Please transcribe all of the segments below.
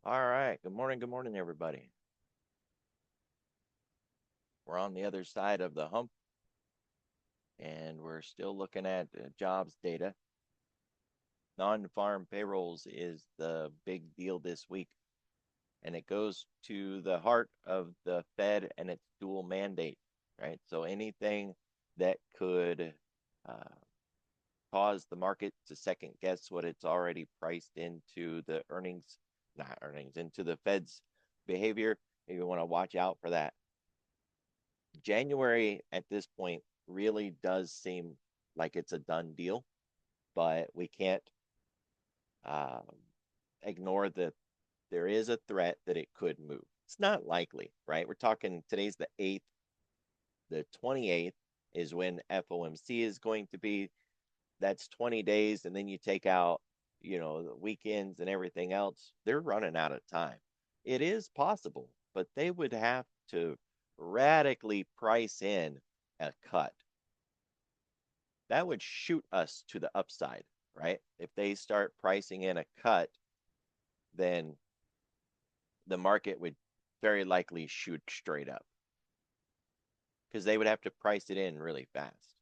All right. Good morning, everybody. We're on the other side of the hump, and we're still looking at jobs data. Non-farm payrolls is the big deal this week, and it goes to the heart of the Fed and its dual mandate, right? So anything that could uh, cause the market to second guess what it's already priced into the earnings, not earnings, into the Fed's behavior, you want to watch out for that. January at this point really does seem like it's a done deal, but we can't uh, ignore that there is a threat that it could move. It's not likely, right? We're talking today's the 8th, the 28th is when FOMC is going to be. That's 20 days, and then you take out, the weekends and everything else. They're running out of time. It is possible, but they would have to radically price in a cut. That would shoot us to the upside, right? If they start pricing in a cut, then the market would very likely shoot straight up because they would have to price it in really fast.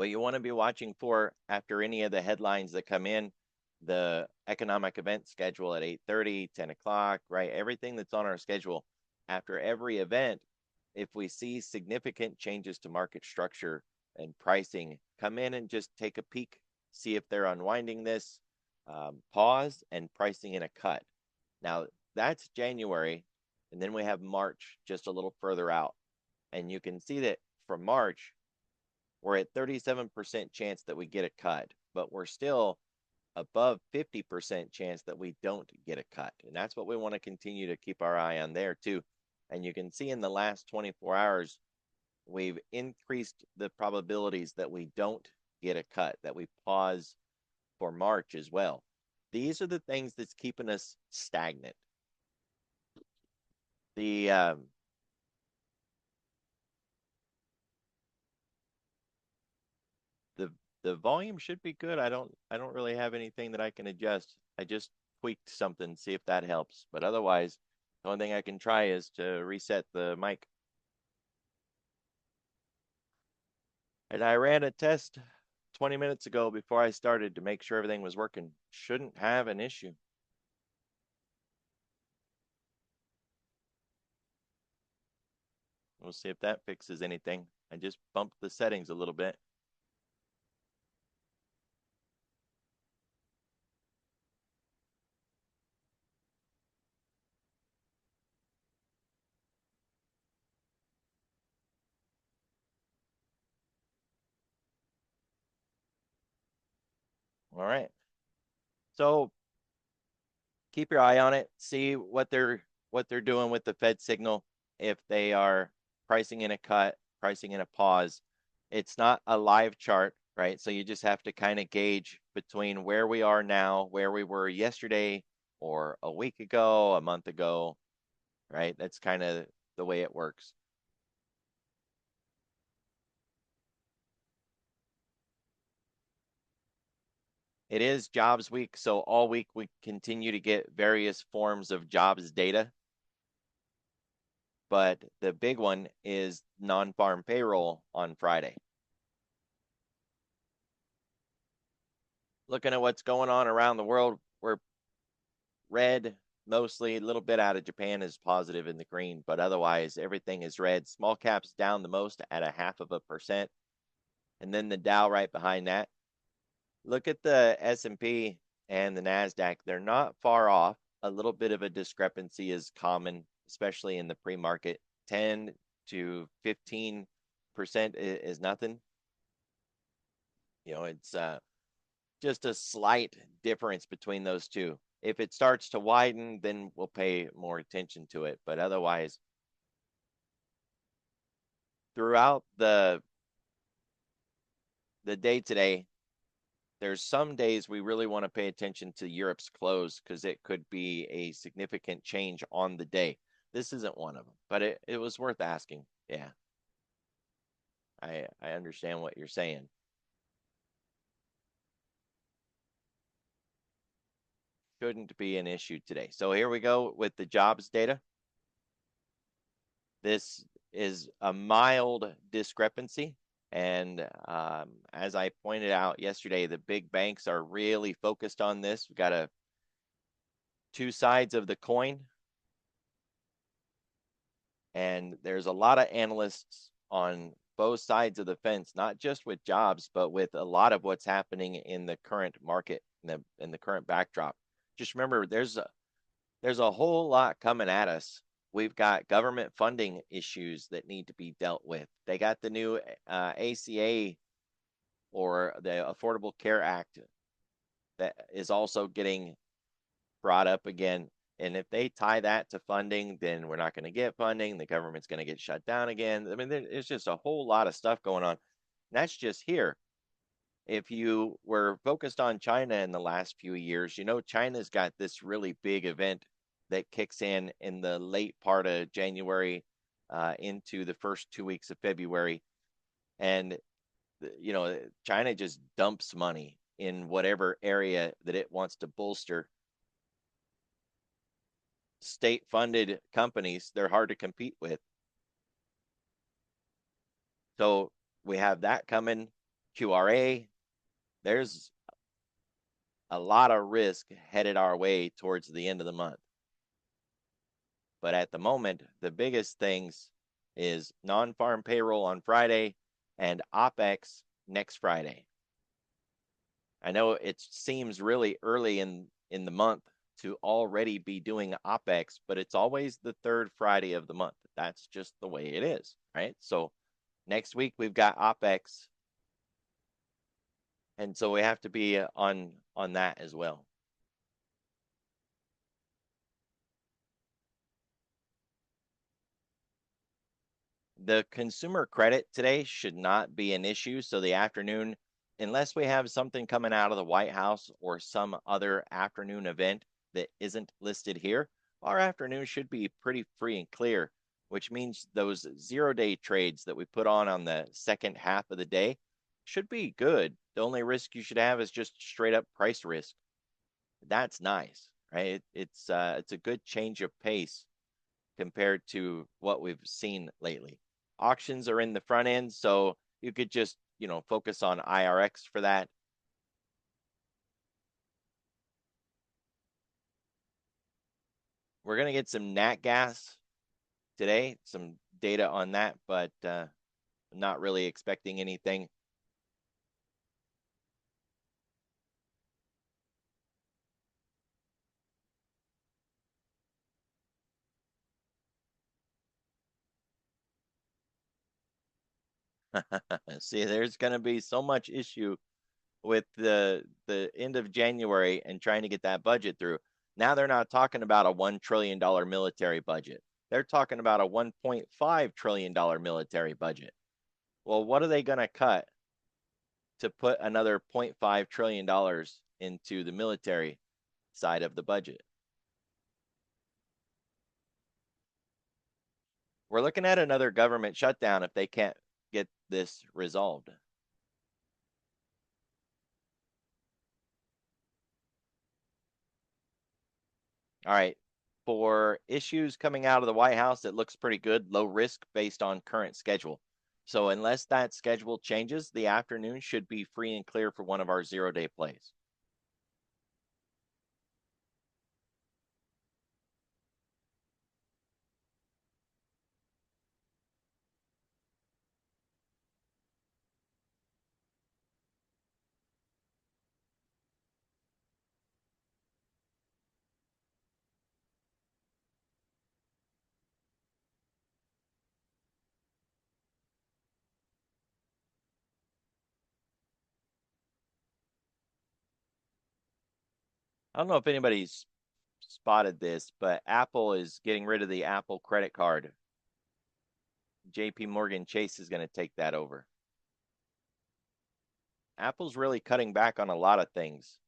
What you want to be watching for after any of the headlines that come in, the economic event schedule at 8:30, 10 o'clock, right? Everything that's on our schedule after every event, if we see significant changes to market structure and pricing, come in and just take a peek, see if they're unwinding this, pause, and pricing in a cut. Now, that's January, and then we have March just a little further out. And you can see that from March, we're at 37% chance that we get a cut, but we're still above 50% chance that we don't get a cut. And that's what we want to continue to keep our eye on there too. And you can see in the last 24 hours, we've increased the probabilities that we don't get a cut, that we pause for March as well. These are the things that's keeping us stagnant. The the the volume should be good. I don't really have anything that I can adjust. I just tweaked something, see if that helps. But otherwise, the only thing I can try is to reset the mic. And I ran a test 20 minutes ago before I started to make sure everything was working. Shouldn't have an issue. We'll see if that fixes anything. I just bumped the settings a little bit. All right. So keep your eye on it. See what they're doing with the Fed signal. If they are pricing in a cut, pricing in a pause, it's not a live chart, right? So you just have to kind of gauge between where we are now, where we were yesterday, or a week ago, a month ago, right? That's kind of the way it works. It is jobs week, so all week we continue to get various forms of jobs data, but the big one is non-farm payroll on Friday. Looking at what's going on around the world, we're red mostly. A little bit out of Japan is positive in the green, but otherwise everything is red. Small caps down the most at 0.5%, and then the Dow right behind that. Look at the S&P and the Nasdaq; they're not far off. A little bit of a discrepancy is common, especially in the pre-market. 10 to 15% is nothing. It's just a slight difference between those two. If it starts to widen, then we'll pay more attention to it. But otherwise, throughout the day today, there's some days we really want to pay attention to Europe's close because it could be a significant change on the day. This isn't one of them, but it was worth asking. Yeah, I understand what you're saying. Shouldn't be an issue today. So here we go with the jobs data. This is a mild discrepancy. And as I pointed out yesterday, the big banks are really focused on this. We've got two sides of the coin. And there's a lot of analysts on both sides of the fence, not just with jobs, but with a lot of what's happening in the current market, in the current backdrop. Just remember, there's a whole lot coming at us. We've got government funding issues that need to be dealt with. They got the new ACA, or the Affordable Care Act, that is also getting brought up again. And if they tie that to funding, then we're not going to get funding. The government's going to get shut down again. I mean, there's just a whole lot of stuff going on. And that's just here. If you were focused on China in the last few years, China's got this really big event that kicks in the late part of January into the first 2 weeks of February. And, China just dumps money in whatever area that it wants to bolster. State-funded companies, they're hard to compete with. So we have that coming. QRA, there's a lot of risk headed our way towards the end of the month. But at the moment, the biggest things is non-farm payroll on Friday and OPEX next Friday. I know it seems really early in the month to already be doing OPEX, but it's always the third Friday of the month. That's just the way it is, right? So next week we've got OPEX, and so we have to be on that as well. The consumer credit today should not be an issue. So the afternoon, unless we have something coming out of the White House or some other afternoon event that isn't listed here, our afternoon should be pretty free and clear, which means those 0-day trades that we put on the second half of the day should be good. The only risk you should have is just straight up price risk. That's nice, right? It's a good change of pace compared to what we've seen lately. Auctions are in the front end, so you could just, focus on IRX for that. We're going to get some nat gas today, some data on that, but I'm not really expecting anything. See, there's going to be so much issue with the end of January and trying to get that budget through. Now they're not talking about a $1 trillion military budget. They're talking about a $1.5 trillion military budget. Well, what are they going to cut to put another $0.5 trillion into the military side of the budget? We're looking at another government shutdown if they can't get this resolved. All right. For issues coming out of the White House, it looks pretty good, low risk based on current schedule. So unless that schedule changes, the afternoon should be free and clear for one of our 0-day plays. I don't know if anybody's spotted this, but Apple is getting rid of the Apple credit card. JP Morgan Chase is going to take that over. Apple's really cutting back on a lot of things.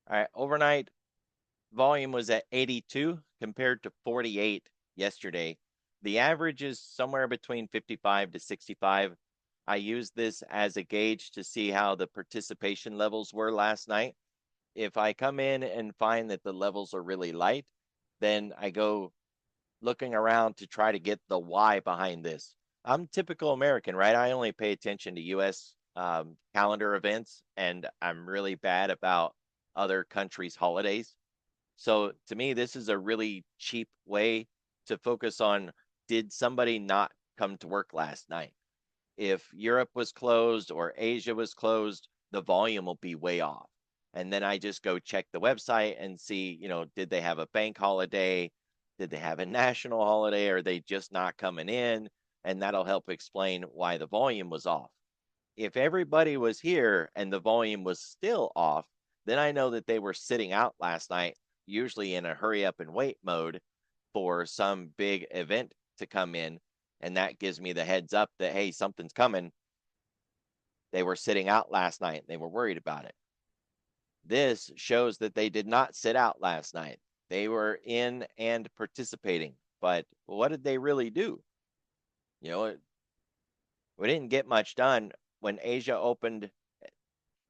All right, overnight volume was at 82 compared to 48 yesterday. The average is somewhere between 55 to 65. I used this as a gauge to see how the participation levels were last night. If I come in and find that the levels are really light, then I go looking around to try to get the why behind this. I'm typical American, right? I only pay attention to US calendar events, and I'm really bad about other countries' holidays. So to me, this is a really cheap way to focus on, did somebody not come to work last night? If Europe was closed or Asia was closed, the volume will be way off. And then I just go check the website and see, did they have a bank holiday? Did they have a national holiday? Are they just not coming in? And that'll help explain why the volume was off. If everybody was here and the volume was still off, then I know that they were sitting out last night, usually in a hurry up and wait mode for some big event to come in. And that gives me the heads up that, hey, something's coming. They were sitting out last night. They were worried about it. This shows that they did not sit out last night. They were in and participating. But what did they really do? You know, we didn't get much done when Asia opened,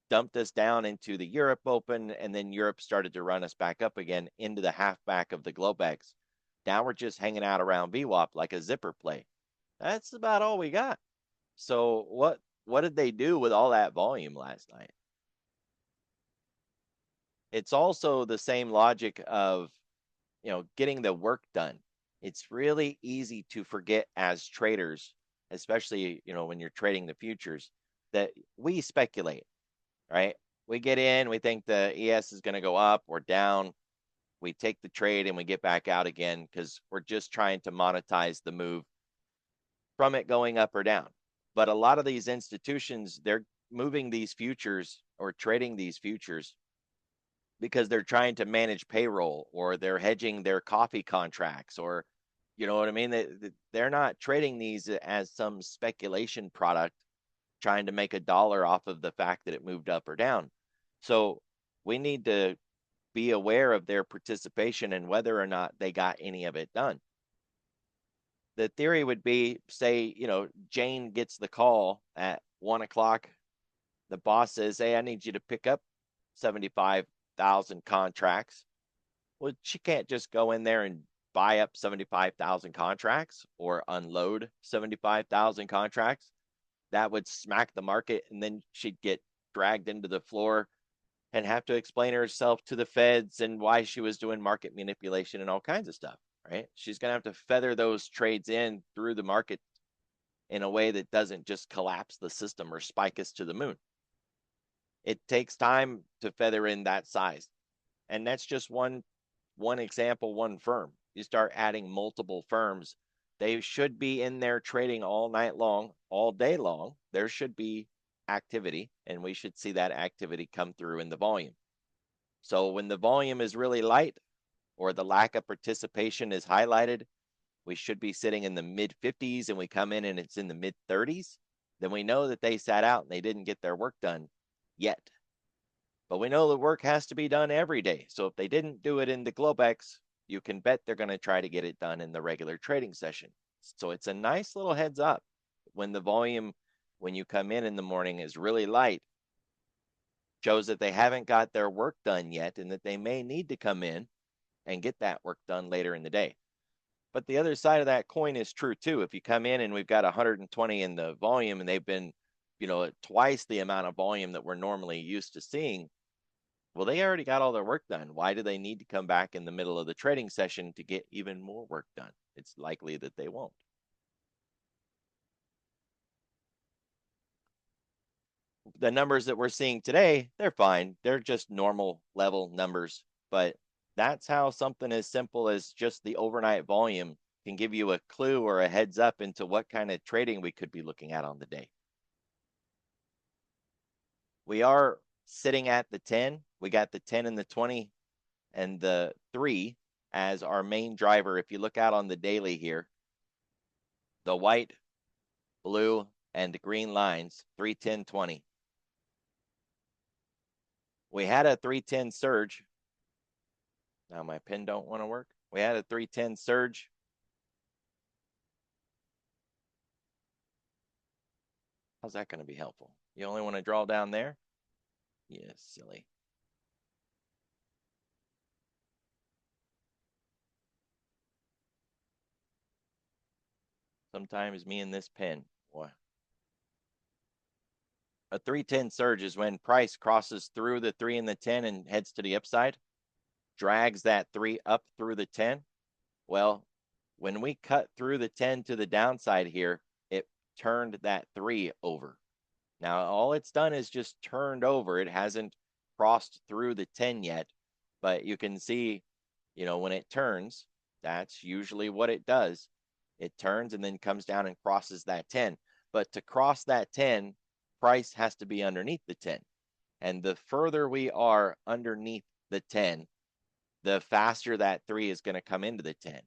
dumped us down into the Europe Open, and then Europe started to run us back up again into the halfback of the Globex. Now we're just hanging out around VWAP like a zipper play. That's about all we got. So what did they do with all that volume last night? It's also the same logic of, getting the work done. It's really easy to forget as traders, especially, when you're trading the futures, that we speculate, right? We get in, we think the ES is going to go up or down. We take the trade and we get back out again because we're just trying to monetize the move from it going up or down. But a lot of these institutions, they're moving these futures or trading these futures because they're trying to manage payroll or they're hedging their coffee contracts, or you know what I mean? They're not trading these as some speculation product trying to make a dollar off of the fact that it moved up or down. So we need to be aware of their participation and whether or not they got any of it done. The theory would be, say, Jane gets the call at 1 o'clock. The boss says, hey, I need you to pick up 75,000 contracts. Well, she can't just go in there and buy up 75,000 contracts or unload 75,000 contracts. That would smack the market, and then she'd get dragged into the floor and have to explain herself to the feds and why she was doing market manipulation and all kinds of stuff, right? She's going to have to feather those trades in through the market in a way that doesn't just collapse the system or spike us to the moon. It takes time to feather in that size. And that's just one example, one firm. You start adding multiple firms, they should be in there trading all night long, all day long. There should be activity, and we should see that activity come through in the volume. So when the volume is really light or the lack of participation is highlighted, we should be sitting in the mid 50s and we come in and it's in the mid 30s, then we know that they sat out and they didn't get their work done yet. But we know the work has to be done every day. So if they didn't do it in the Globex, you can bet they're going to try to get it done in the regular trading session. So it's a nice little heads up when the volume, when you come in the morning, is really light, shows that they haven't got their work done yet and that they may need to come in and get that work done later in the day. But the other side of that coin is true too. If you come in and we've got 120 in the volume and they've been, twice the amount of volume that we're normally used to seeing, well, they already got all their work done. Why do they need to come back in the middle of the trading session to get even more work done? It's likely that they won't. The numbers that we're seeing today, they're fine. They're just normal level numbers. But that's how something as simple as just the overnight volume can give you a clue or a heads up into what kind of trading we could be looking at on the day. We are sitting at the 10. We got the 10 and the 20 and the 3 as our main driver. If you look out on the daily here, the white, blue, and green lines, 3, 10, 20. We had a 310 surge. Now my pen don't want to work. We had a 310 surge. How's that going to be helpful? You only want to draw down there? Yeah, silly. Sometimes me and this pen, boy. A 310 surge is when price crosses through the 3 and the 10 and heads to the upside, drags that 3 up through the 10. Well, when we cut through the 10 to the downside here, it turned that 3 over. Now, all it's done is just turned over. It hasn't crossed through the 10 yet, but you can see, when it turns, that's usually what it does. It turns and then comes down and crosses that 10. But to cross that 10, price has to be underneath the 10. And the further we are underneath the 10, the faster that 3 is going to come into the 10.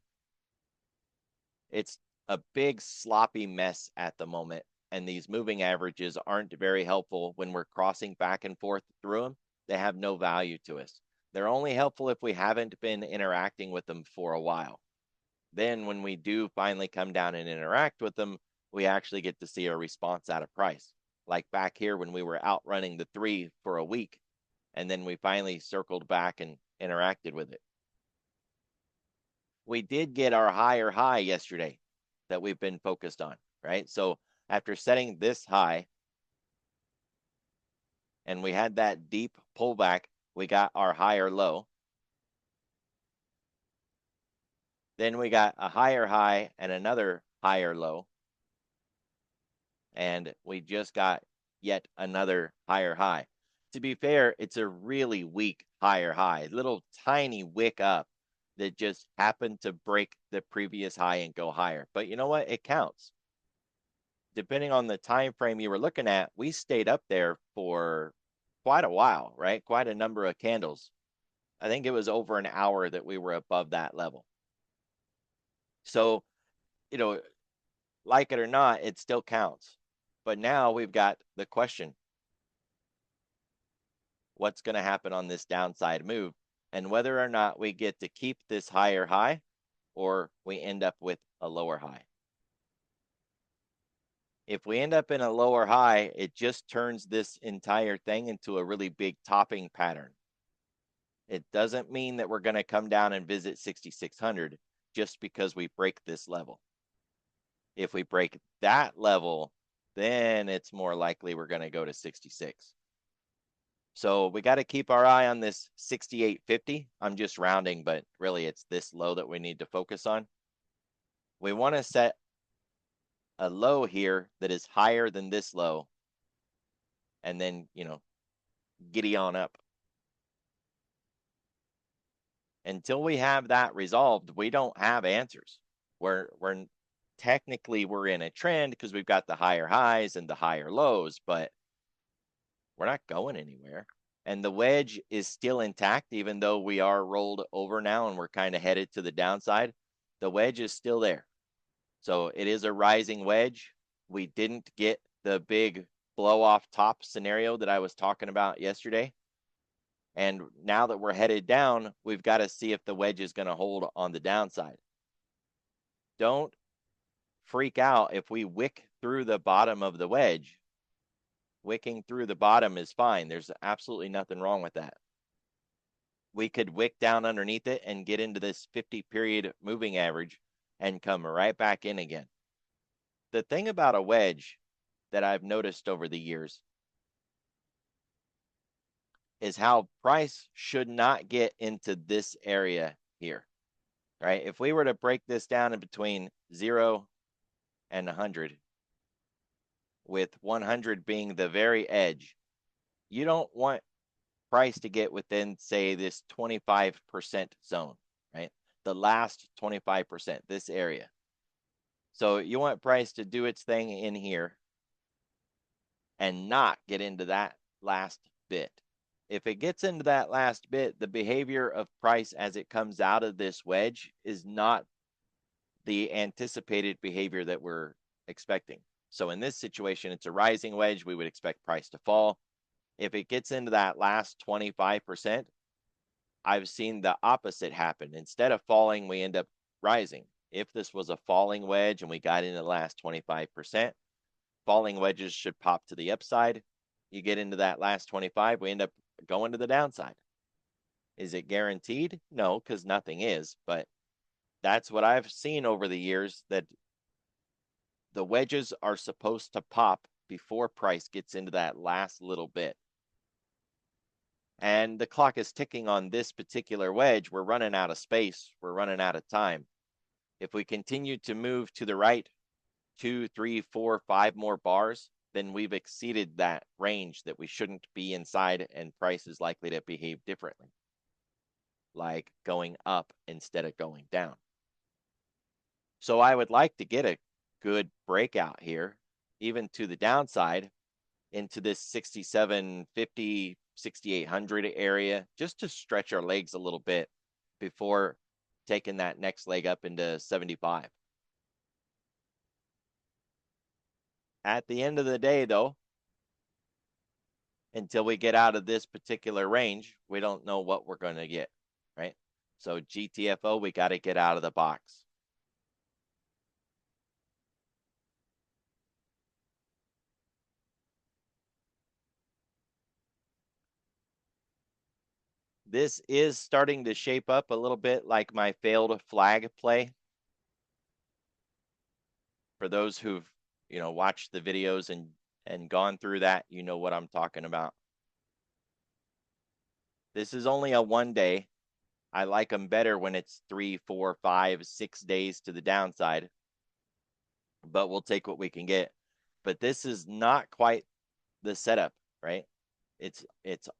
It's a big sloppy mess at the moment, and these moving averages aren't very helpful when we're crossing back and forth through them. They have no value to us. They're only helpful if we haven't been interacting with them for a while. Then when we do finally come down and interact with them, we actually get to see a response out of price. Like back here when we were outrunning the 3 for a week, and then we finally circled back and interacted with it. We did get our higher high yesterday that we've been focused on, right? So after setting this high and we had that deep pullback, we got our higher low. Then we got a higher high and another higher low. And we just got yet another higher high. To be fair, it's a really weak higher high, little tiny wick up that just happened to break the previous high and go higher. But you know what? It counts. Depending on the time frame you were looking at, we stayed up there for quite a while, right? Quite a number of candles. I think it was over an hour that we were above that level. So, like it or not, it still counts. But now we've got the question, what's going to happen on this downside move, and whether or not we get to keep this higher high or we end up with a lower high. If we end up in a lower high, it just turns this entire thing into a really big topping pattern. It doesn't mean that we're going to come down and visit 6,600 just because we break this level. If we break that level, then it's more likely we're going to go to 66. So we got to keep our eye on this 68.50. I'm just rounding, but really it's this low that we need to focus on. We want to set a low here that is higher than this low, and then, giddy on up. Until we have that resolved, we don't have answers. We're technically in a trend because we've got the higher highs and the higher lows, but we're not going anywhere. And the wedge is still intact, even though we are rolled over now and we're kind of headed to the downside. The wedge is still there. So it is a rising wedge. We didn't get the big blow off top scenario that I was talking about yesterday. And now that we're headed down, we've got to see if the wedge is going to hold on the downside. Don't freak out if we wick through the bottom of the wedge. Wicking through the bottom is fine. There's absolutely nothing wrong with that. We could wick down underneath it and get into this 50 period moving average and come right back in again. The thing about a wedge that I've noticed over the years is how price should not get into this area here, right? If we were to break this down in between 0 and 100, with 100 being the very edge, you don't want price to get within, say, this 25% zone, right? The last 25%, this area. So you want price to do its thing in here and not get into that last bit. If it gets into that last bit, the behavior of price as it comes out of this wedge is not the anticipated behavior that we're expecting. So in this situation, it's a rising wedge. We would expect price to fall. If it gets into that last 25%, I've seen the opposite happen. Instead of falling, we end up rising. If this was a falling wedge and we got into the last 25%, falling wedges should pop to the upside. You get into that last 25, we end up going to the downside. Is it guaranteed? No, because nothing is, but that's what I've seen over the years, that the wedges are supposed to pop before price gets into that last little bit. And the clock is ticking on this particular wedge. We're running out of space. We're running out of time. If we continue to move to the right 2, 3, 4, 5 more bars, then we've exceeded that range that we shouldn't be inside, and price is likely to behave differently, like going up instead of going down. So I would like to get a good breakout here, even to the downside, into this 6750, 6800 area, just to stretch our legs a little bit before taking that next leg up into 75. At the end of the day, though, until we get out of this particular range, we don't know what we're going to get, right? So GTFO, we got to get out of the box. This is starting to shape up a little bit like my failed flag play. For those who've, watched the videos and gone through that, you know what I'm talking about. This is only a 1 day. I like them better when it's 3, 4, 5, 6 days to the downside, but we'll take what we can get. But this is not quite the setup, right? It's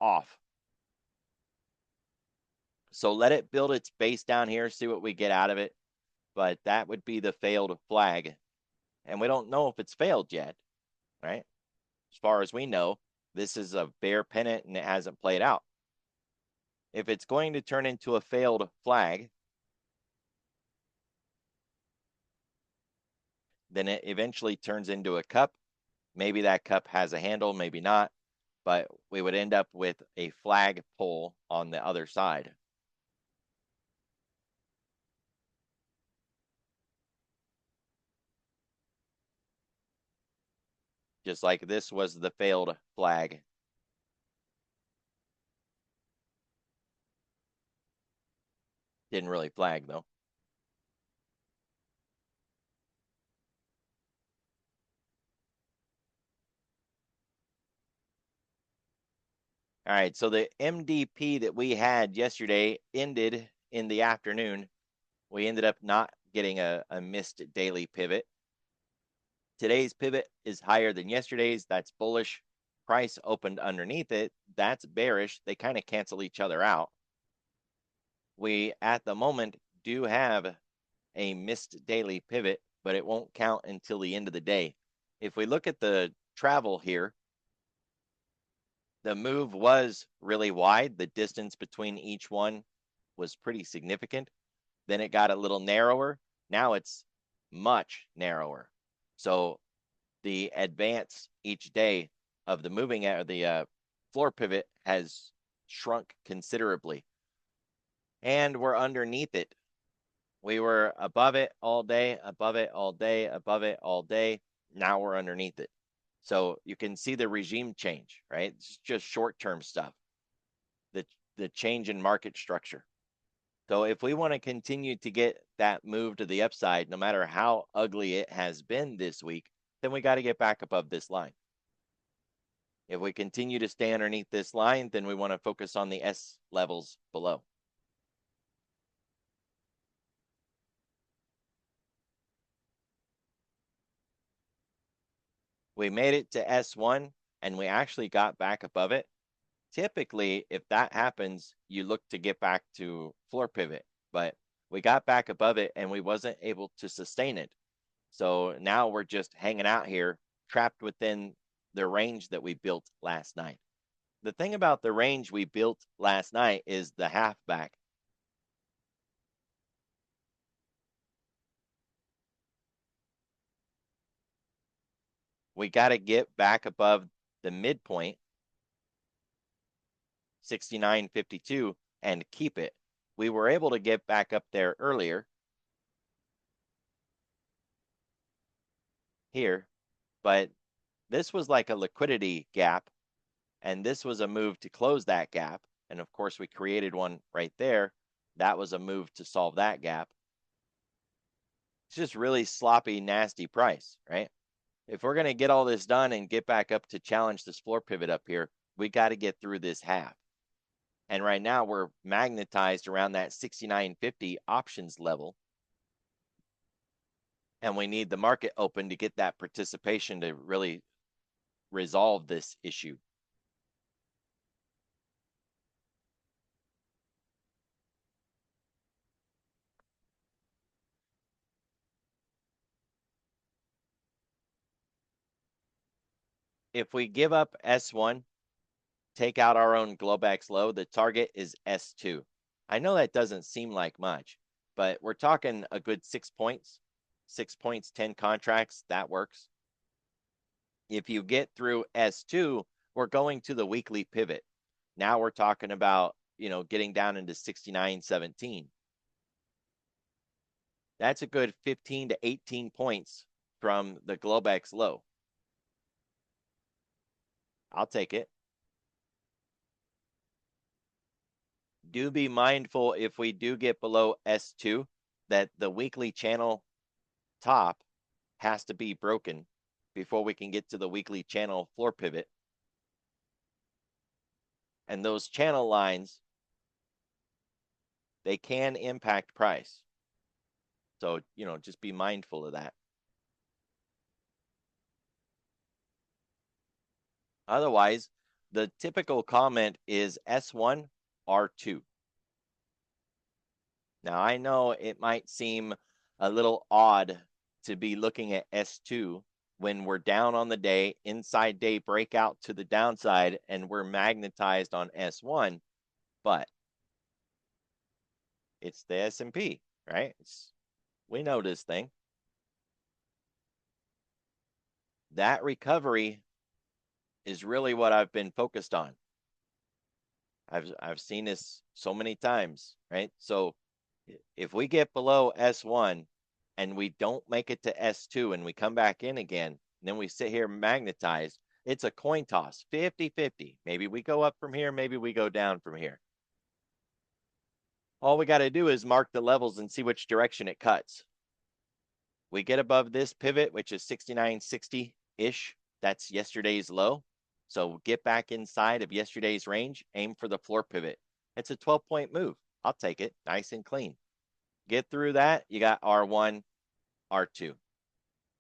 off. So let it build its base down here, see what we get out of it. But that would be the failed flag. And we don't know if it's failed yet, right? As far as we know, this is a bear pennant and it hasn't played out. If it's going to turn into a failed flag, then it eventually turns into a cup. Maybe that cup has a handle, maybe not, but we would end up with a flag pull on the other side. Just like this was the failed flag. Didn't really flag though. All right, so the MDP that we had yesterday ended in the afternoon. We ended up not getting a missed daily pivot. Today's pivot is higher than yesterday's. That's bullish. Price opened underneath it. That's bearish. They kind of cancel each other out. We, at the moment, do have a missed daily pivot, but it won't count until the end of the day. If we look at the travel here, the move was really wide. The distance between each one was pretty significant. Then it got a little narrower. Now it's much narrower. So the advance each day of the moving the floor pivot has shrunk considerably. And we're underneath it. We were above it all day, above it all day, above it all day. Now we're underneath it. So you can see the regime change, right? It's just short-term stuff. The change in market structure. So if we want to continue to get that move to the upside, no matter how ugly it has been this week, then we got to get back above this line. If we continue to stay underneath this line, then we want to focus on the S levels below. We made it to S1 and we actually got back above it. Typically, if that happens, you look to get back to floor pivot, but we got back above it and we wasn't able to sustain it. So now we're just hanging out here, trapped within the range that we built last night. The thing about the range we built last night is the halfback. We got to get back above the midpoint, 69.52, and keep it. We were able to get back up there earlier here, but this was like a liquidity gap, and this was a move to close that gap. And of course, we created one right there. That was a move to solve that gap. It's just really sloppy, nasty price, right? If we're going to get all this done and get back up to challenge this floor pivot up here, we got to get through this half. And right now we're magnetized around that 69.50 options level. And we need the market open to get that participation to really resolve this issue. If we give up S1, take out our own Globex low, the target is S2. I know that doesn't seem like much, but we're talking a good 6 points. 6 points, 10 contracts, that works. If you get through S2, we're going to the weekly pivot. Now we're talking about, getting down into 69.17. That's a good 15 to 18 points from the Globex low. I'll take it. Do be mindful if we do get below S2 that the weekly channel top has to be broken before we can get to the weekly channel floor pivot. And those channel lines, they can impact price. So, just be mindful of that. Otherwise, the typical comment is S1, R2. Now, I know it might seem a little odd to be looking at S2 when we're down on the day, inside day breakout to the downside, and we're magnetized on S1, but it's the S&P, right? We know this thing. That recovery is really what I've been focused on. I've seen this so many times, right? So if we get below S1 and we don't make it to S2 and we come back in again, and then we sit here magnetized, it's a coin toss, 50-50. Maybe we go up from here, maybe we go down from here. All we got to do is mark the levels and see which direction it cuts. We get above this pivot, which is 69.60-ish. That's yesterday's low. So get back inside of yesterday's range, aim for the floor pivot. It's a 12-point move. I'll take it, nice and clean. Get through that, you got R1, R2.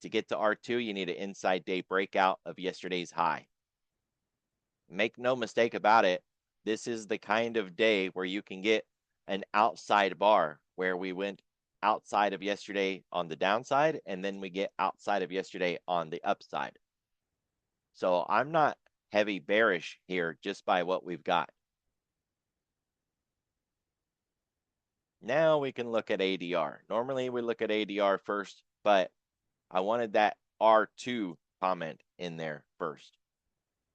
To get to R2, you need an inside day breakout of yesterday's high. Make no mistake about it, this is the kind of day where you can get an outside bar, where we went outside of yesterday on the downside, and then we get outside of yesterday on the upside. So I'm not heavy bearish here just by what we've got. Now we can look at ADR. Normally we look at ADR first, but I wanted that R2 comment in there first.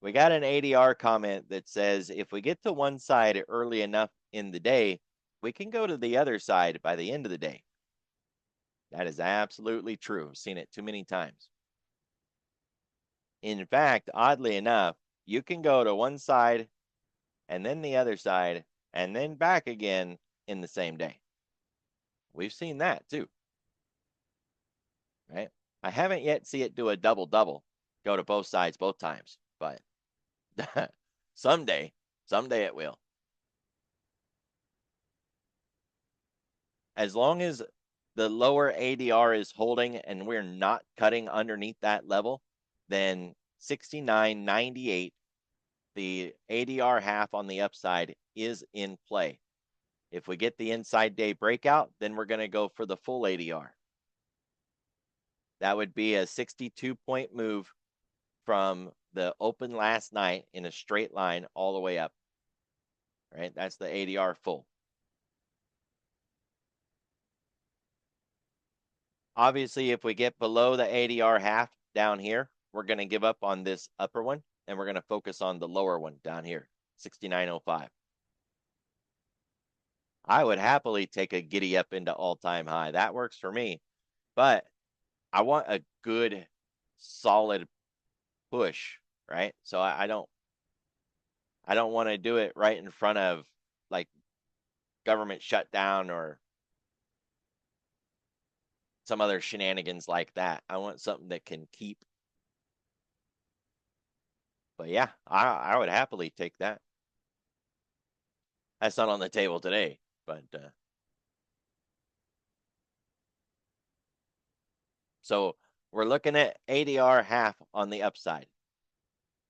We got an ADR comment that says if we get to one side early enough in the day, we can go to the other side by the end of the day. That is absolutely true. I've seen it too many times. In fact, oddly enough, you can go to one side and then the other side and then back again in the same day. We've seen that too, right? I haven't yet see it do a double-double, go to both sides both times, but someday it will. As long as the lower ADR is holding and we're not cutting underneath that level, then 69.98, the ADR half on the upside, is in play. If we get the inside day breakout, then we're going to go for the full ADR. That would be a 62-point move from the open last night in a straight line all the way up. Right? That's the ADR full. Obviously, if we get below the ADR half down here, we're going to give up on this upper one, and we're going to focus on the lower one down here, 69.05. I would happily take a giddy up into all-time high. That works for me. But I want a good, solid push, right? So I don't want to do it right in front of like government shutdown or some other shenanigans like that. I want something that can keep. But yeah, I would happily take that. That's not on the table today, but so we're looking at ADR half on the upside.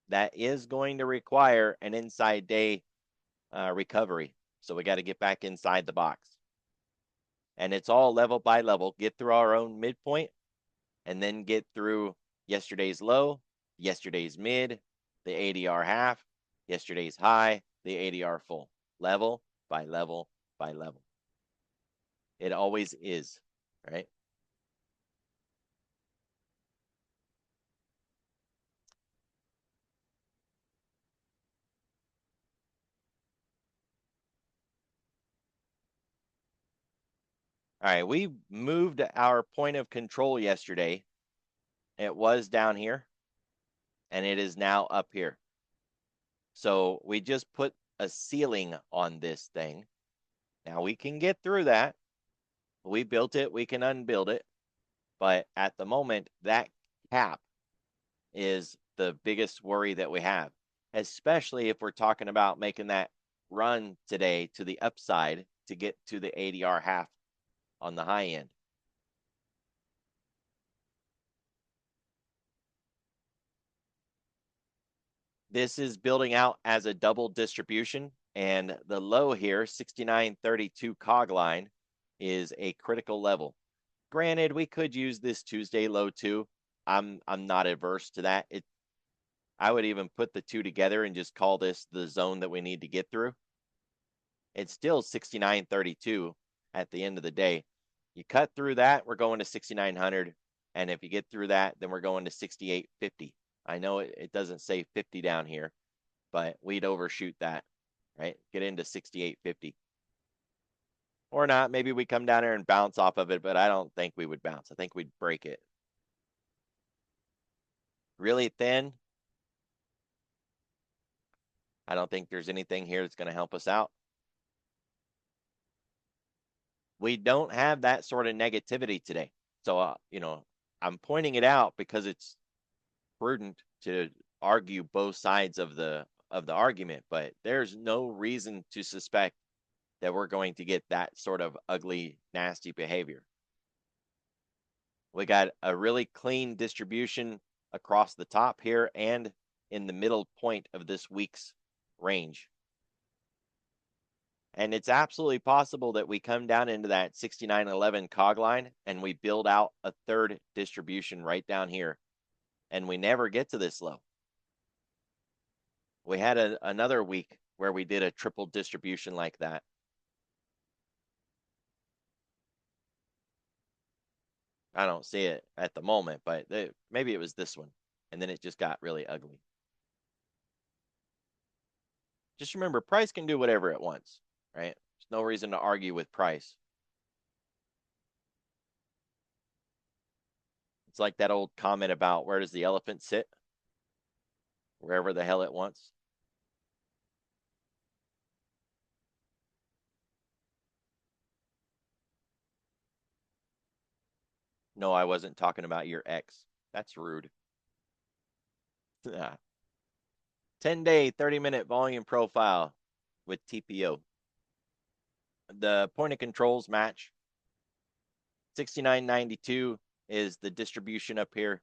That is going to require an inside day recovery. So we got to get back inside the box. And it's all level by level. Get through our own midpoint and then get through yesterday's low, yesterday's mid, the ADR half, yesterday's high, the ADR full. Level by level by level. It always is, right? All right, we moved our point of control yesterday. It was down here, and it is now up here. So we just put a ceiling on this thing. Now we can get through that. We built it, we can unbuild it. But at the moment, that cap is the biggest worry that we have, especially if we're talking about making that run today to the upside to get to the ADR half on the high end. This is building out as a double distribution, and the low here, 69.32 cog line, is a critical level. Granted, we could use this Tuesday low too. I'm not averse to that. I would even put the two together and just call this the zone that we need to get through. It's still 69.32 at the end of the day. You cut through that, we're going to 6,900. And if you get through that, then we're going to 68.50. I know it doesn't say 50 down here, but we'd overshoot that, right? Get into 68.50. Or not. Maybe we come down here and bounce off of it, but I don't think we would bounce. I think we'd break it. Really thin. I don't think there's anything here that's going to help us out. We don't have that sort of negativity today. So, I'm pointing it out because it's prudent to argue both sides of the argument, but there's no reason to suspect that we're going to get that sort of ugly, nasty behavior. We got a really clean distribution across the top here and in the middle point of this week's range. And it's absolutely possible that we come down into that 69.11 cog line and we build out a third distribution right down here. And we never get to this low. We had another week where we did a triple distribution like that. I don't see it at the moment, but maybe it was this one. And then it just got really ugly. Just remember, price can do whatever it wants, right? There's no reason to argue with price. It's like that old comment about where does the elephant sit? Wherever the hell it wants. No, I wasn't talking about your ex. That's rude. 10-day, 30-minute volume profile with TPO. The point of controls match. 69.92 is the distribution up here.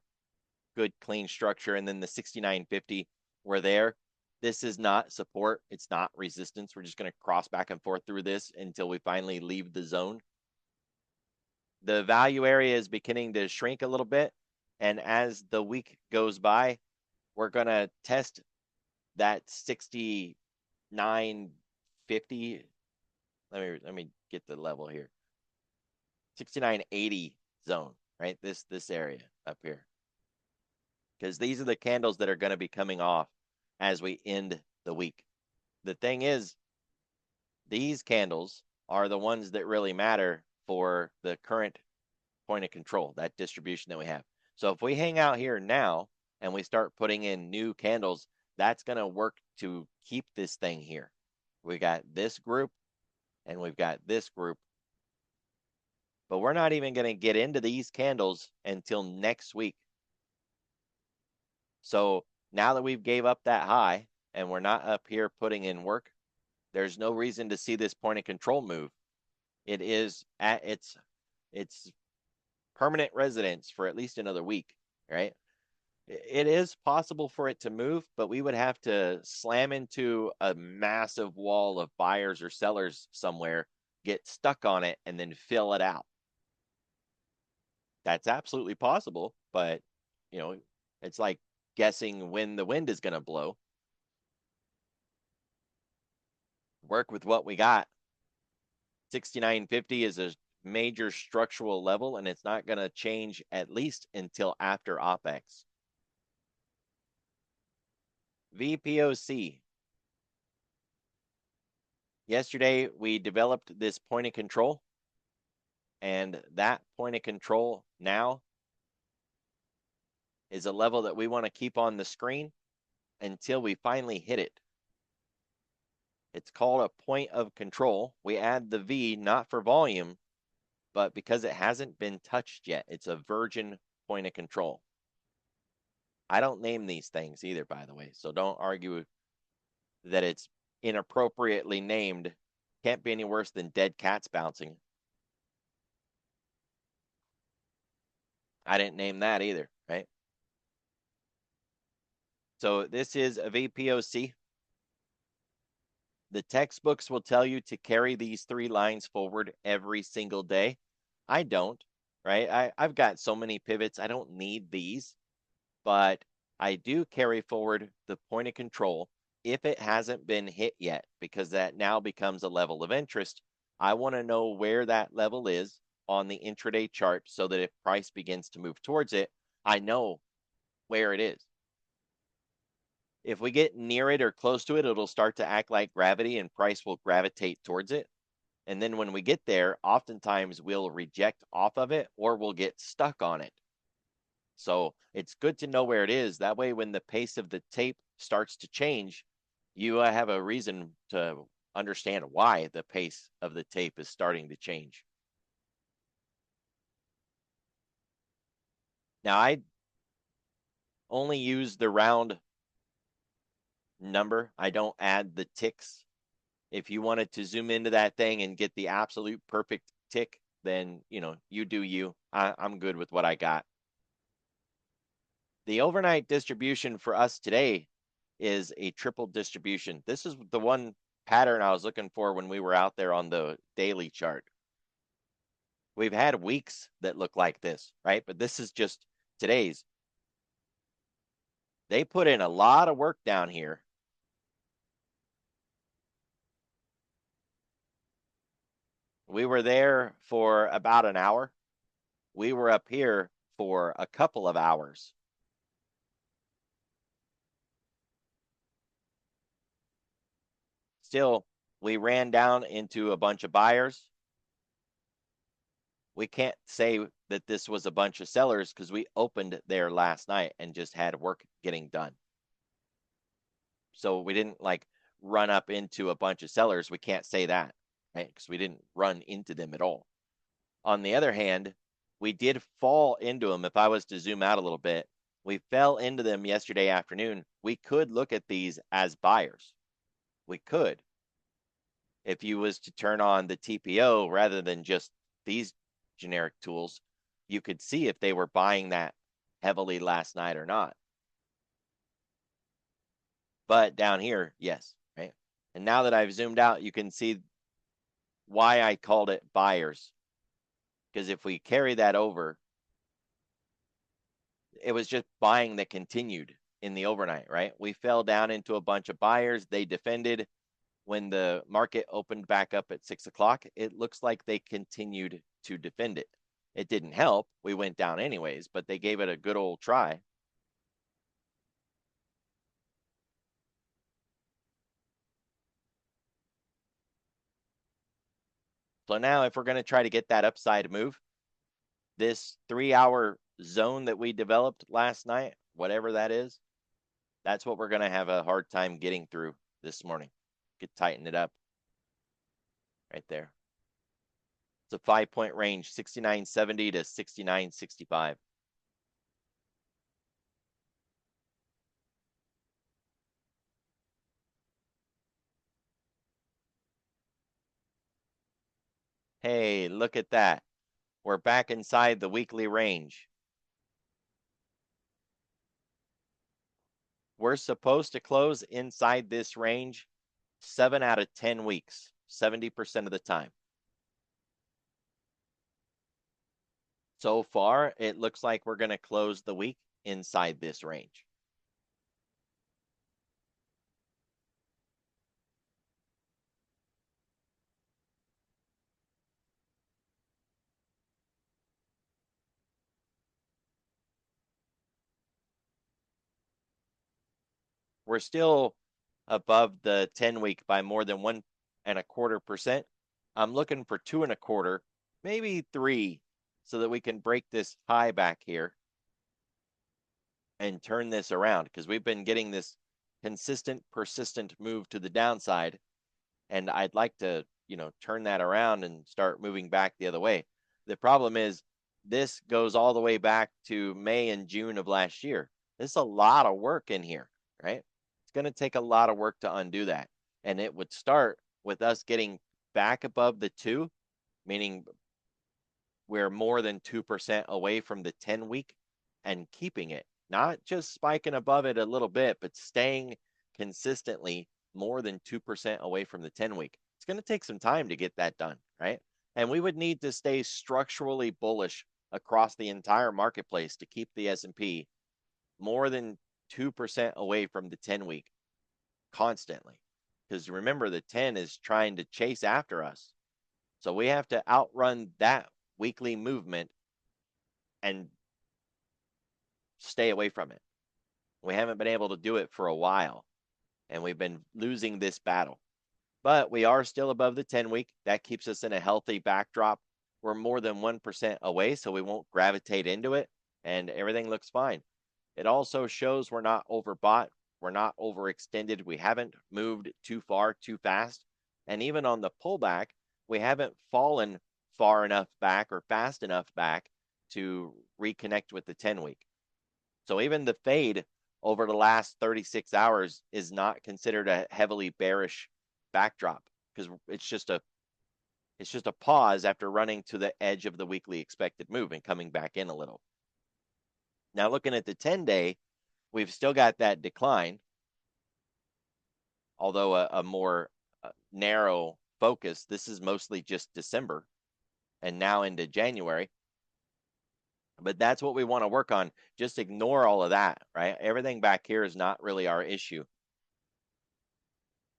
Good, clean structure. And then the 69.50, we're there. This is not support. It's not resistance. We're just going to cross back and forth through this until we finally leave the zone. The value area is beginning to shrink a little bit. And as the week goes by, we're going to test that 69.50. Let me get the level here. 69.80 zone, right? This area up here. Because these are the candles that are going to be coming off as we end the week. The thing is, these candles are the ones that really matter for the current point of control, that distribution that we have. So if we hang out here now and we start putting in new candles, that's going to work to keep this thing here. We got this group and we've got this group. But we're not even going to get into these candles until next week. So now that we've gave up that high and we're not up here putting in work, there's no reason to see this point of control move. It is at its permanent residence for at least another week, right? It is possible for it to move, but we would have to slam into a massive wall of buyers or sellers somewhere, get stuck on it, and then fill it out. That's absolutely possible, but you know, it's like guessing when the wind is going to blow. Work with what we got. 69.50 is a major structural level, and it's not going to change at least until after OPEX. VPOC. Yesterday, we developed this point of control, and that point of control now is a level that we want to keep on the screen until we finally hit it. It's called a point of control. We add the V not for volume, but because it hasn't been touched yet. It's a virgin point of control. I don't name these things either, by the way, so don't argue that it's inappropriately named. Can't be any worse than dead cats bouncing. I didn't name that either, right? So this is a VPOC. The textbooks will tell you to carry these 3 lines forward every single day. I don't, right? I've got so many pivots, I don't need these, but I do carry forward the point of control if it hasn't been hit yet, because that now becomes a level of interest. I want to know where that level is on the intraday chart so that if price begins to move towards it, I know where it is. If we get near it or close to it, it'll start to act like gravity and price will gravitate towards it. And then when we get there, oftentimes we'll reject off of it or we'll get stuck on it. So it's good to know where it is. That way, when the pace of the tape starts to change, you have a reason to understand why the pace of the tape is starting to change. Now, I only use the round number. I don't add the ticks. If you wanted to zoom into that thing and get the absolute perfect tick, then, you do you. I'm good with what I got. The overnight distribution for us today is a triple distribution. This is the one pattern I was looking for when we were out there on the daily chart. We've had weeks that look like this, right? But this is just today's. They put in a lot of work down here. We were there for about an hour. We were up here for a couple of hours. Still, we ran down into a bunch of buyers. We can't say that this was a bunch of sellers because we opened there last night and just had work getting done. So we didn't like run up into a bunch of sellers. We can't say that, right? Because we didn't run into them at all. On the other hand, we did fall into them. If I was to zoom out a little bit, we fell into them yesterday afternoon. We could look at these as buyers. We could. If you was to turn on the TPO rather than just these generic tools, you could see if they were buying that heavily last night or not. But down here, yes, right? And now that I've zoomed out, you can see why I called it buyers. Because if we carry that over, it was just buying that continued in the overnight, right? We fell down into a bunch of buyers. They defended. When the market opened back up at 6 o'clock, it looks like they continued to defend it. It didn't help. We went down anyways, but they gave it a good old try. So now if we're going to try to get that upside move, this 3-hour zone that we developed last night, whatever that is, that's what we're going to have a hard time getting through this morning. Could tighten it up right there. It's a 5-point range, 69.70 to 69.65. Hey, look at that. We're back inside the weekly range. We're supposed to close inside this range 7 out of 10 weeks, 70% of the time. So far, it looks like we're going to close the week inside this range. We're still above the 10-week by more than 1.25%. I'm looking for 2.25, maybe 3, so that we can break this high back here and turn this around, because we've been getting this consistent, persistent move to the downside, and I'd like to, turn that around and start moving back the other way. The problem is this goes all the way back to May and June of last year. There's a lot of work in here, right? It's going to take a lot of work to undo that. And it would start with us getting back above the 2, meaning we're more than 2% away from the 10-week, and keeping it, not just spiking above it a little bit, but staying consistently more than 2% away from the 10-week. It's going to take some time to get that done, right? And we would need to stay structurally bullish across the entire marketplace to keep the S&P more than 2% away from the 10-week constantly. Because remember, the 10 is trying to chase after us. So we have to outrun that weekly movement and stay away from it. We haven't been able to do it for a while, and we've been losing this battle. But we are still above the 10-week. That keeps us in a healthy backdrop. We're more than 1% away, so we won't gravitate into it, and everything looks fine. It also shows we're not overbought. We're not overextended. We haven't moved too far, too fast. And even on the pullback, we haven't fallen far enough back or fast enough back to reconnect with the 10-week. So even the fade over the last 36 hours is not considered a heavily bearish backdrop, because it's just a pause after running to the edge of the weekly expected move and coming back in a little. Now looking at the 10-day, we've still got that decline, although a more narrow focus. This is mostly just December and now into January. But that's what we want to work on. Just ignore all of that, right? Everything back here is not really our issue.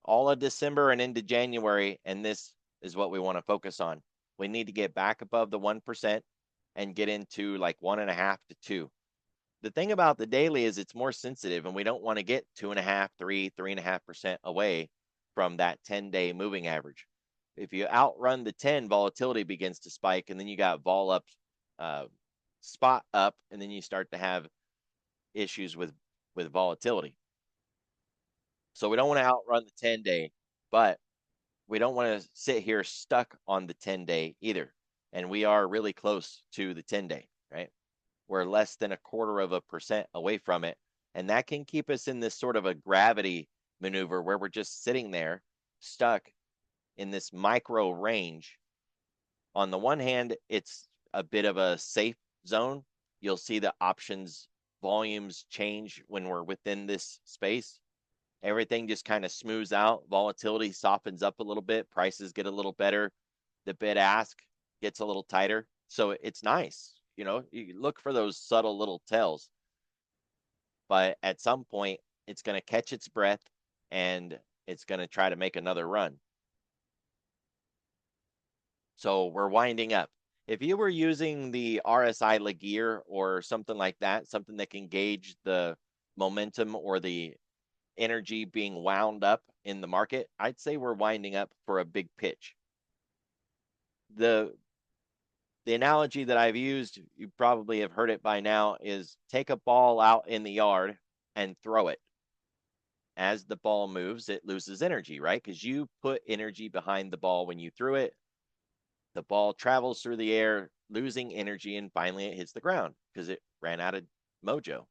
All of December and into January, and this is what we want to focus on. We need to get back above the 1% and get into like 1.5 to 2. The thing about the daily is it's more sensitive, and we don't want to get 2.5, 3.5% away from that 10-day moving average. If you outrun the 10, volatility begins to spike, and then you got vol up, spot up, and then you start to have issues with volatility. So we don't want to outrun the 10-day, but we don't want to sit here stuck on the 10-day either. and we are really close to the 10-day, right? We're less than 0.25% away from it. And that can keep us in this sort of a gravity maneuver where we're just sitting there stuck in this micro range. On the one hand, it's a bit of a safe zone. You'll see the options volumes change when we're within this space. Everything just kind of smooths out. Volatility softens up a little bit. Prices get a little better. The bid ask gets a little tighter. So it's nice. You look for those subtle little tells. But at some point, it's going to catch its breath and it's going to try to make another run. So we're winding up. If you were using the RSI Laguerre or something like that, something that can gauge the momentum or the energy being wound up in the market, I'd say we're winding up for a big pitch. The analogy that I've used, you probably have heard it by now, is take a ball out in the yard and throw it. As the ball moves, it loses energy, right? Because you put energy behind the ball when you threw it. The ball travels through the air, losing energy, and finally it hits the ground because it ran out of mojo.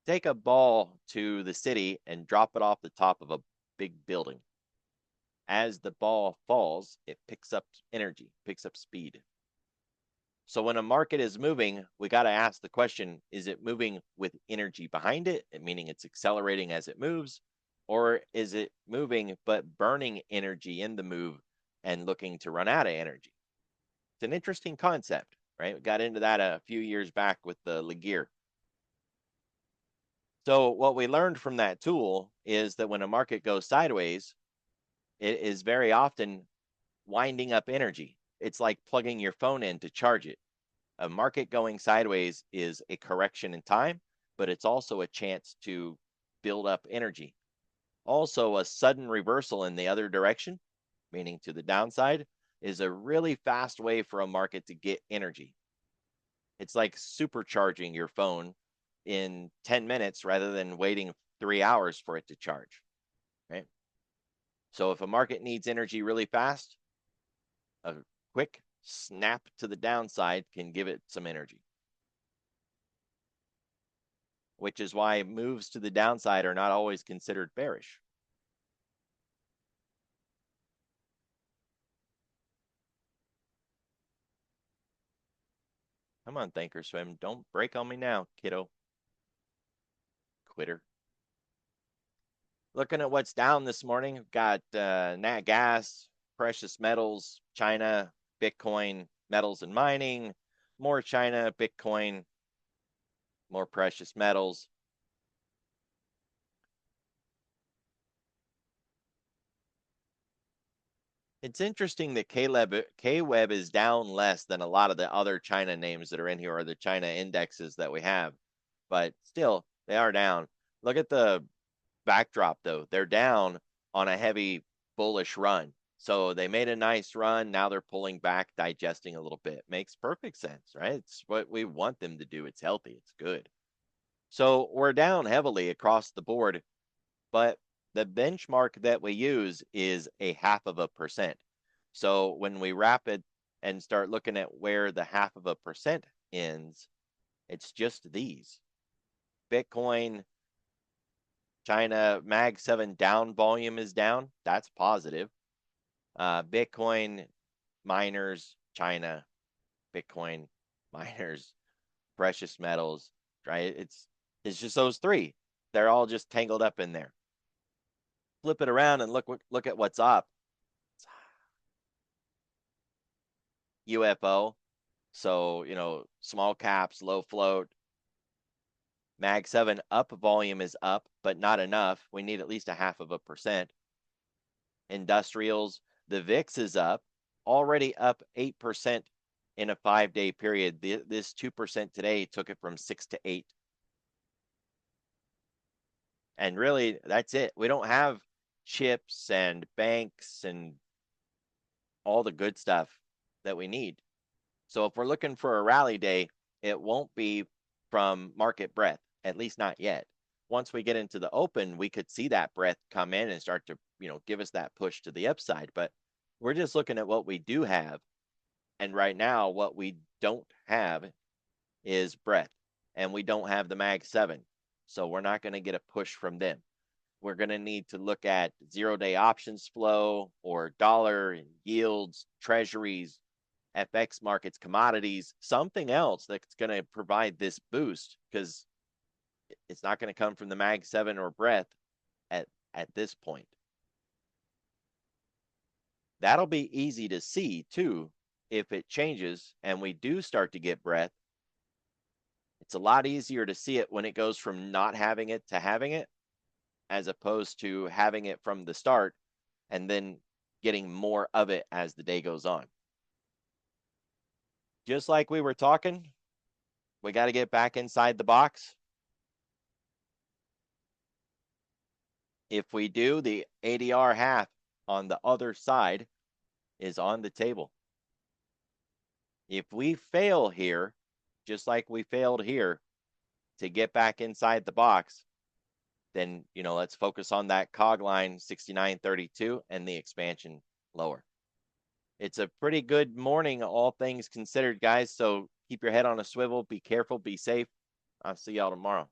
Take a ball to the city and drop it off the top of a big building. As the ball falls, it picks up energy, picks up speed. So when a market is moving, we got to ask the question, is it moving with energy behind it, meaning it's accelerating as it moves, or is it moving but burning energy in the move and looking to run out of energy? It's an interesting concept, right? We got into that a few years back with the Laguerre. So what we learned from that tool is that when a market goes sideways, it is very often winding up energy. It's like plugging your phone in to charge it. A market going sideways is a correction in time, but it's also a chance to build up energy. Also, a sudden reversal in the other direction, meaning to the downside, is a really fast way for a market to get energy. It's like supercharging your phone in 10 minutes rather than waiting 3 hours for it to charge, right? So if a market needs energy really fast, a quick snap to the downside can give it some energy. Which is why moves to the downside are not always considered bearish. Come on, Thinkorswim. Don't break on me now, kiddo. Quitter. Looking at what's down this morning, we've got nat gas, precious metals, China, Bitcoin, metals and mining, more China, Bitcoin, more precious metals. It's interesting that KWEB is down less than a lot of the other China names that are in here, or the China indexes that we have, but still they are down. Look at the backdrop though. They're down on a heavy bullish run. So they made a nice run. Now they're pulling back, digesting a little bit. Makes perfect sense, right? It's what we want them to do. It's healthy. It's good. So we're down heavily across the board, but the benchmark that we use is 0.5%. So when we wrap it and start looking at where the 0.5% ends, it's just these. Bitcoin, China, Mag 7 down volume is down. That's positive. Bitcoin, miners, China, Bitcoin, miners, precious metals, right? It's just those three. They're all just tangled up in there. Flip it around and look at what's up. UFO. So, small caps, low float. Mag 7 up volume is up, but not enough. We need at least 0.5%. Industrials, the VIX is up, already up 8% in a 5-day period. This 2% today took it from 6 to 8. And really, that's it. We don't have chips and banks and all the good stuff that we need. So if we're looking for a rally day, it won't be from market breadth, at least not yet. Once we get into the open, we could see that breadth come in and start to, give us that push to the upside. But we're just looking at what we do have. And right now, what we don't have is breadth, and we don't have the Mag 7. So we're not going to get a push from them. We're going to need to look at 0-day options flow or dollar and yields, treasuries, FX markets, commodities, something else that's going to provide this boost, because it's not going to come from the Mag 7 or breadth at this point. That'll be easy to see too if it changes and we do start to get breadth. It's a lot easier to see it when it goes from not having it to having it, as opposed to having it from the start and then getting more of it as the day goes on. Just like we were talking, we got to get back inside the box. If we do, the ADR half on the other side is on the table. If we fail here, just like we failed here, to get back inside the box, then, let's focus on that cog line 69.32 and the expansion lower. It's a pretty good morning, all things considered, guys. So keep your head on a swivel, be careful, be safe. I'll see y'all tomorrow.